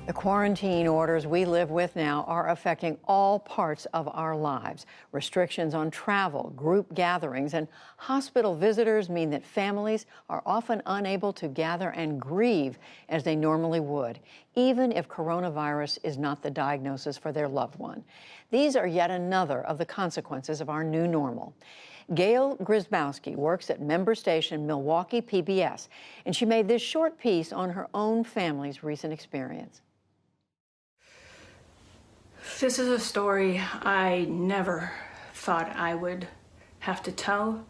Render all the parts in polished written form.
The quarantine orders we live with now are affecting all parts of our lives. Restrictions on travel, group gatherings, and hospital visitors mean that families are often unable to gather and grieve as they normally would, even if coronavirus is not the diagnosis for their loved one. These are yet another of the consequences of our new normal. Gail Grzybowski works at member station Milwaukee PBS, and she made this short piece on her own family's recent experience. This is a story I never thought I would have to tell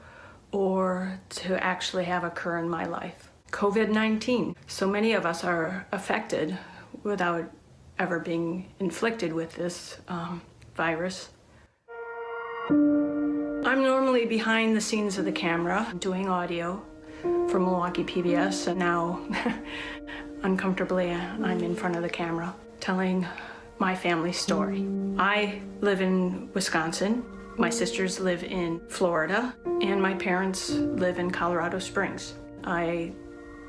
or to actually have occur in my life. COVID-19. So many of us are affected without ever being inflicted with this virus. I'm normally behind the scenes of the camera doing audio for Milwaukee PBS, and now uncomfortably I'm in front of the camera telling my family story. I live in Wisconsin, my sisters live in Florida, and my parents live in Colorado Springs. I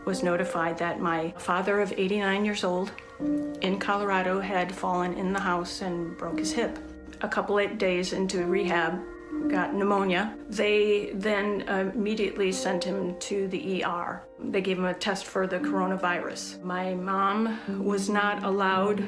was notified that my father of 89 years old in Colorado had fallen in the house and broke his hip. A couple of days into rehab, got pneumonia. They then immediately sent him to the ER. They gave him a test for the coronavirus. My mom was not allowed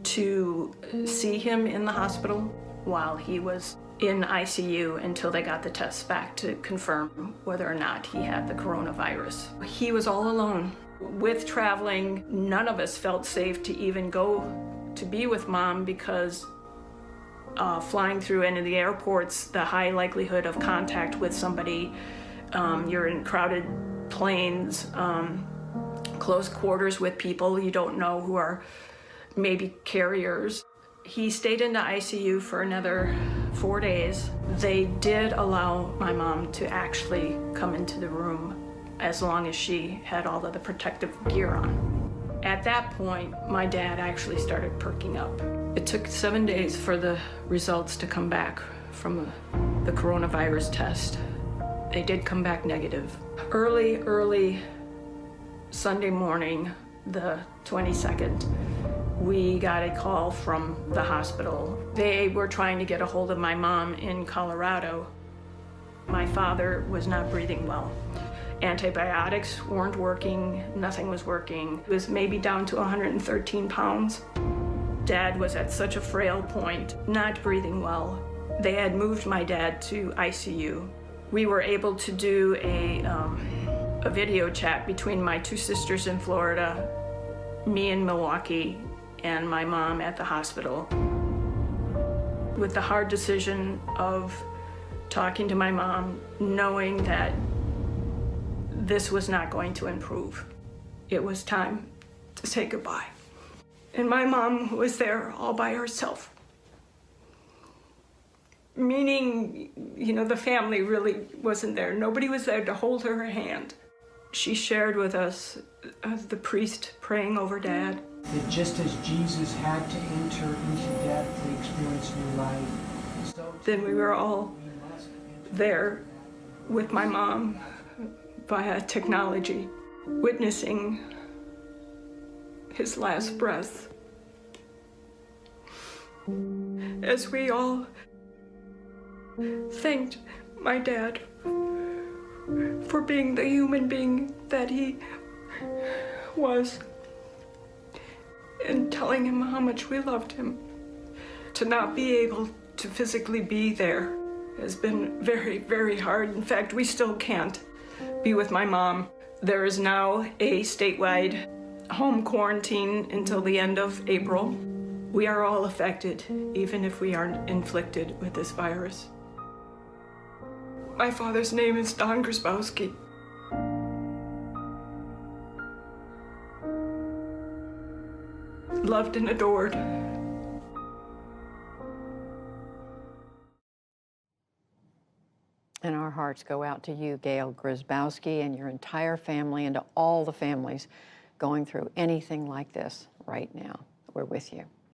to see him in the hospital while he was in ICU until they got the tests back to confirm whether or not he had the coronavirus. He was all alone. With traveling, none of us felt safe to even go to be with Mom because flying through any of the airports, the high likelihood of contact with somebody, you're in crowded planes, close quarters with people you don't know who are maybe carriers. He stayed in the ICU for another 4 days. They did allow my mom to actually come into the room as long as she had all of the protective gear on. At that point, my dad actually started perking up. It took 7 days for the results to come back from the coronavirus test. They did come back negative. Early Sunday morning, the 22nd, we got a call from the hospital. They were trying to get a hold of my mom in Colorado. My father was not breathing well. Antibiotics weren't working, nothing was working. He was maybe down to 113 pounds. Dad was at such a frail point, not breathing well. They had moved my dad to ICU. We were able to do a video chat between my two sisters in Florida, me in Milwaukee, and my mom at the hospital. With the hard decision of talking to my mom, knowing that this was not going to improve. It was time to say goodbye. And my mom was there all by herself. Meaning, the family really wasn't there. Nobody was there to hold her hand. She shared with us the priest praying over Dad. That just as Jesus had to enter into death to experience new life, so then we were all there with my mom via technology, witnessing his last breath. As we all thanked my dad for being the human being that he was, and telling him how much we loved him. To not be able to physically be there has been very, very hard. In fact, we still can't be with my mom. There is now a statewide home quarantine until the end of April. We are all affected, even if we aren't inflicted with this virus. My father's name is Don Grzybowski. Loved and adored. And our hearts go out to you, Gail Grzybowski, and your entire family, and to all the families going through anything like this right now. We're with you.